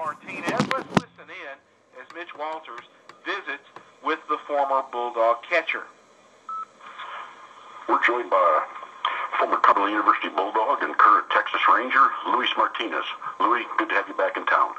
Martinez. Let's listen in as Mitch Walters visits with the former Bulldog catcher. We're joined by former Cumberland University Bulldog and current Texas Ranger, Luis Martinez. Louis, good to have you back in town.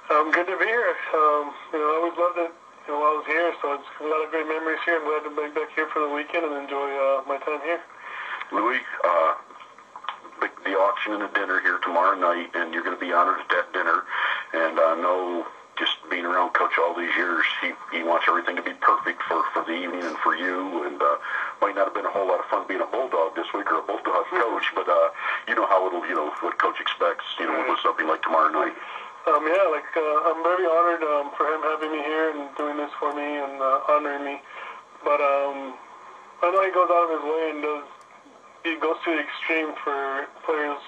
Good to be here. I always loved it while I was here, so it's a lot of great memories here. I'm glad to be back here for the weekend and enjoy my time here. Louis, the auction and the dinner here tomorrow night, and you're going to be honored at that dinner. And I know, just being around Coach all these years, he wants everything to be perfect for the evening and for you. And might not have been a whole lot of fun being a Bulldog this week or a Bulldog coach, but you know how it'll, what Coach expects, with something like tomorrow night. I'm very honored for him having me here and doing this for me and honoring me. But I know he goes out of his way and he goes to the extreme for players,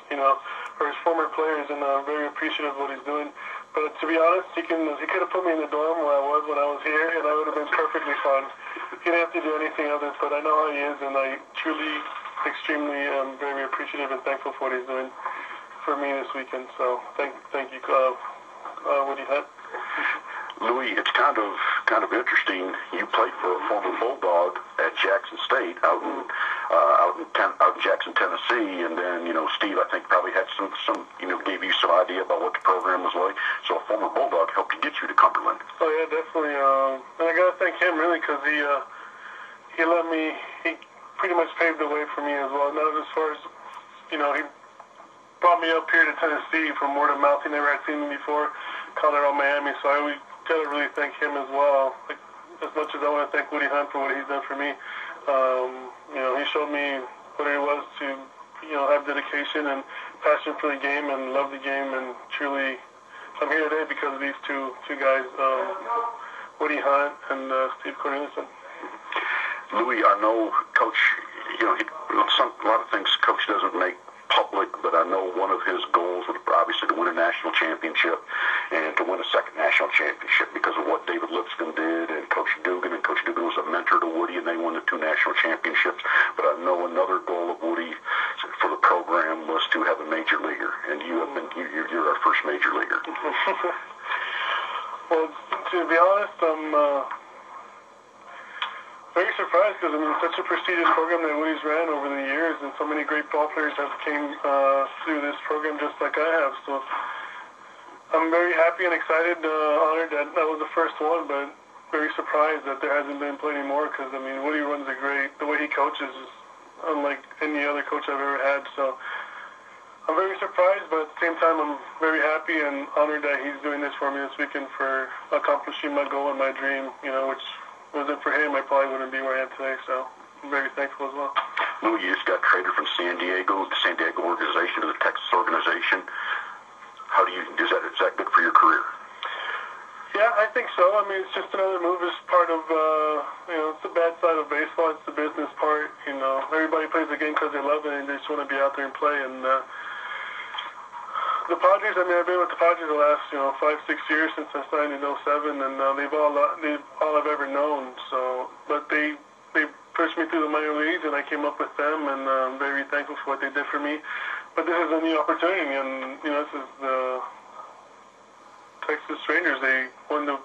for his former players, and I'm very appreciative of what he's doing. But to be honest, he could have put me in the dorm where I was when I was here, and I would have been perfectly fine. He didn't have to do anything else, but I know how he is, and I truly, extremely am very appreciative and thankful for what he's doing for me this weekend. So thank you, Woody Hunt. Louis, it's kind of interesting. You played for a former Bulldog at Jackson State out in Jackson, Tennessee, and then Steve, I think, probably had some gave you some idea about what the program was like. So a former Bulldog helped to get you to Cumberland. Oh yeah, definitely. And I gotta thank him really, because he pretty much paved the way for me as well. Not as far as he brought me up here to Tennessee from word of mouth. He never had seen me before, Colorado, Miami. So I always gotta really thank him as well. Like, as much as I want to thank Woody Hunt for what he's done for me, he showed me what it was to have dedication and passion for the game and love the game. And truly, I'm here today because of these two guys, Woody Hunt and Steve Cornelison. Louis, I know Coach, a lot of things Coach doesn't make public, but I know one of his goals was obviously to win a national championship and to win a second national championship because of what David Lipscomb did and Coach Dugan. And Coach Dugan was a mentor to Woody, and they won the 2 national championships. But I know another goal of Woody for the program was to have a major leaguer, and you're our first major leaguer. Well, to be honest, I'm very surprised, because such a prestigious program that Woody's ran over the years, and so many great ball players have came through this program just like I have. So I'm very happy and excited, honored that I was the first one, but very surprised that there hasn't been plenty more, because Woody runs the way he coaches is unlike any other coach I've ever had. So I'm very surprised, but at the same time I'm very happy and honored that he's doing this for me this weekend for accomplishing my goal and my dream, which wasn't for him, I probably wouldn't be where I am today. So I'm very thankful as well. Louis, you just got traded from San Diego, the San Diego organization, to the Texas organization. Is that good for your career? Yeah, I think so. It's just another move. It's part of, it's the bad side of baseball. It's the business part. Everybody plays the game because they love it and they just want to be out there and play. And the Padres, I've been with the Padres the last, 5-6 years since I signed in 2007, and they've all I've ever known. So, but they pushed me through the minor leagues, and I came up with them, and I'm very thankful for what they did for me. But this is a new opportunity, and this is the Texas Rangers. They won the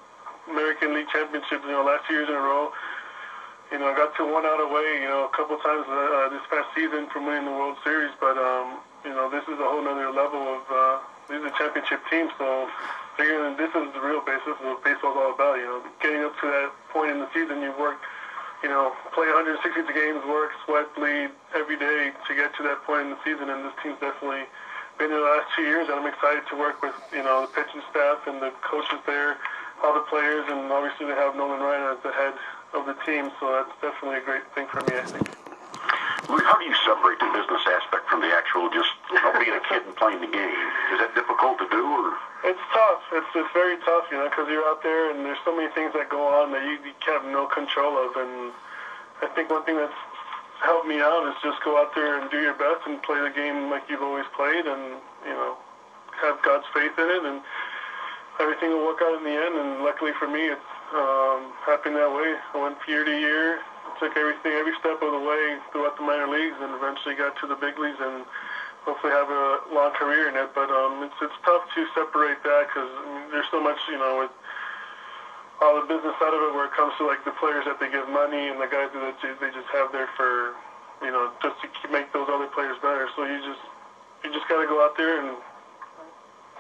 American League Championship, last 2 years in a row. I got to 1 out away, a couple times this past season from winning the World Series, but this is a whole other level of these are championship teams, so figuring this is the real basis of what baseball's all about. Getting up to that point in the season, you've worked, play 162 games, work, sweat, bleed every day to get to that point in the season, and this team's definitely been there the last 2 years, and I'm excited to work with, the pitching staff and the coaches there, all the players, and obviously they have Nolan Ryan as the head of the team, so that's definitely a great thing for me, I think. How do you separate the business aspect from the actual just being a kid and playing the game? Is that difficult to do? Or? It's tough. It's very tough, because you're out there and there's so many things that go on that you have no control of. And I think one thing that's helped me out is just go out there and do your best and play the game like you've always played, and have God's faith in it, and everything will work out in the end. And luckily for me, it's happened that way. I went year to year. Took every step of the way throughout the minor leagues, and eventually got to the big leagues, and hopefully have a long career in it. But it's tough to separate that because there's so much, with all the business side of it where it comes to like the players that they give money and the guys that they just have there for, just to make those other players better. So you just got to go out there and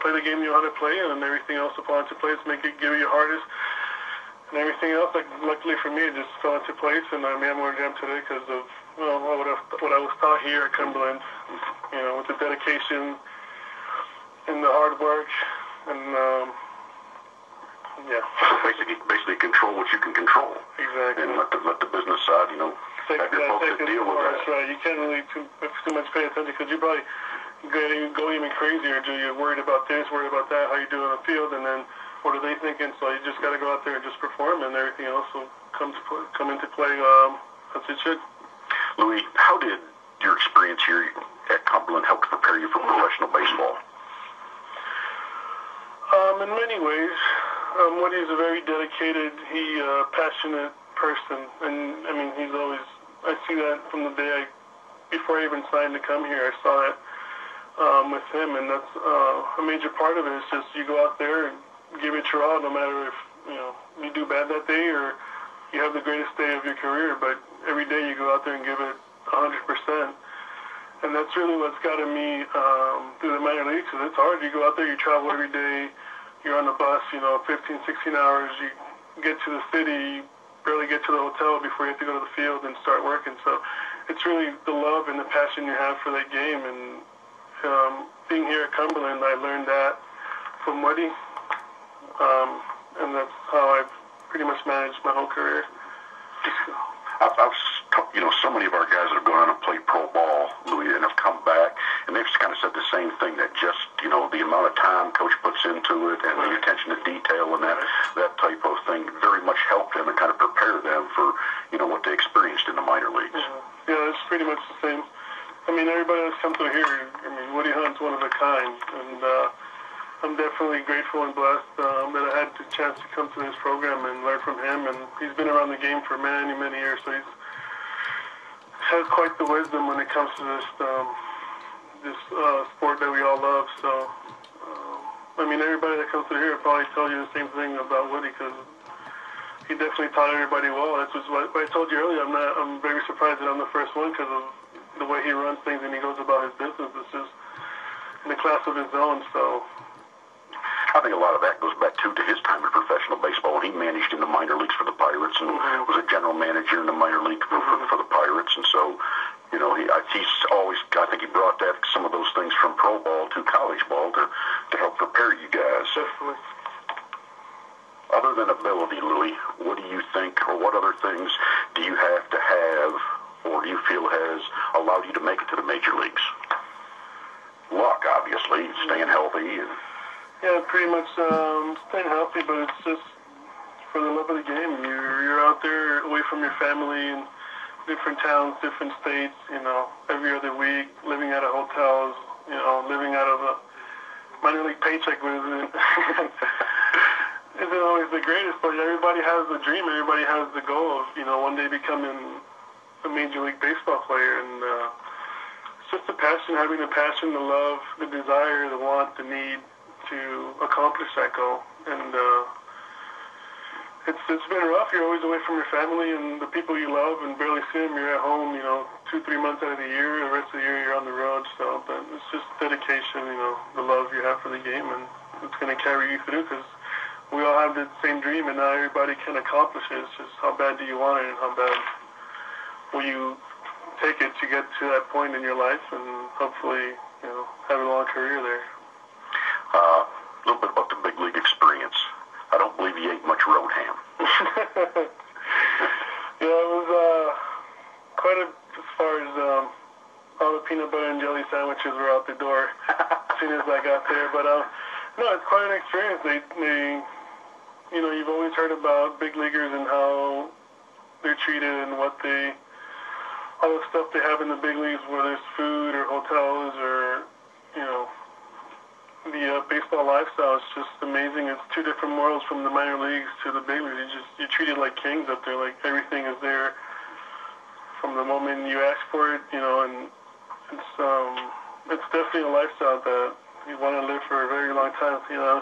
play the game you know how to play, and then everything else will fall into place. Give it your hardest, and everything else. Like luckily for me, it just fell into place, and I'm where I am today because of what I was taught here at Cumberland. With the dedication and the hard work, and yeah. Basically control what you can control. Exactly. And let the business side, have your folks that deal with that. That's right. You can't really too much pay attention because you probably go even crazier. Do you worried about this, worried about that, how you do on the field, and then what are they thinking? So you just got to go out there and just perform, and everything else will come into play as it should. Louis, how did your experience here at Cumberland help to prepare you for professional baseball? In many ways. Woody's a very dedicated, passionate person, and he's always. I see that from the day before I even signed to come here. I saw that with him, and that's a major part of it. Is just you go out there and give it your all, no matter if you do bad that day or you have the greatest day of your career. But every day you go out there and give it 100%, and that's really what's gotten me through the minor leagues. Because it's hard. You go out there, you travel every day. You're on the bus, 15, 16 hours. You get to the city, you barely get to the hotel before you have to go to the field and start working. So it's really the love and the passion you have for that game. And being here at Cumberland, I learned that from Woody. And that's how I've pretty much managed my whole career. So many of our guys that have gone on and played pro ball, Louis, and have come back, and they've kind of said the same thing, that just, the amount of time Coach puts into it and the attention to detail and that type of thing very much helped them and kind of prepare them for, what they experienced in the minor leagues. Yeah, it's pretty much the same. Everybody that's come through here, Woody Hunt's one of a kind, and I'm definitely grateful and blessed that I had the chance to come to this program and learn from him, and he's been around the game for many, many years, so he's has quite the wisdom when it comes to this sport that we all love. So, everybody that comes through here will probably tell you the same thing about Woody because he definitely taught everybody well. That's just what I told you earlier. I'm very surprised that I'm the first one because of the way he runs things and he goes about his business. It's just in a class of his own. So. I think a lot of that goes back to his time in professional baseball. He managed in the minor leagues for the Pirates and was a general manager in the minor league for the Pirates. And so, he's always, I think he brought some of those things from pro ball to college ball to help prepare you guys. Definitely. Other than ability, Louis, what do you think, or what other things do you have to have, or do you feel has allowed you to make it to the major leagues? Luck, obviously, staying healthy and... Yeah, pretty much staying healthy, but it's just for the love of the game. You're out there away from your family in different towns, different states, every other week, living out of hotels, living out of a minor league paycheck isn't always the greatest, but everybody has the dream, everybody has the goal of, one day becoming a Major League Baseball player, and it's just the passion, having the passion, the love, the desire, the want, the need to accomplish that goal. And it's been rough. You're always away from your family and the people you love and barely see them. You're at home, 2-3 months out of the year. The rest of the year you're on the road. So, but it's just dedication, the love you have for the game, and it's going to carry you through because we all have the same dream and not everybody can accomplish it. It's just how bad do you want it and how bad will you take it to get to that point in your life and hopefully, have a long career there. A little bit about the big league experience. I don't believe you ate much road ham. Yeah, it was quite as far as all the peanut butter and jelly sandwiches were out the door as soon as I got there. But no, it's quite an experience. They you've always heard about big leaguers and how they're treated and all the stuff they have in the big leagues, whether it's food or hotels or the baseball lifestyle is just amazing. It's two different worlds from the minor leagues to the big leagues. You're treated like kings up there. Like everything is there from the moment you ask for it, and it's it's definitely a lifestyle that you want to live for a very long time. You know,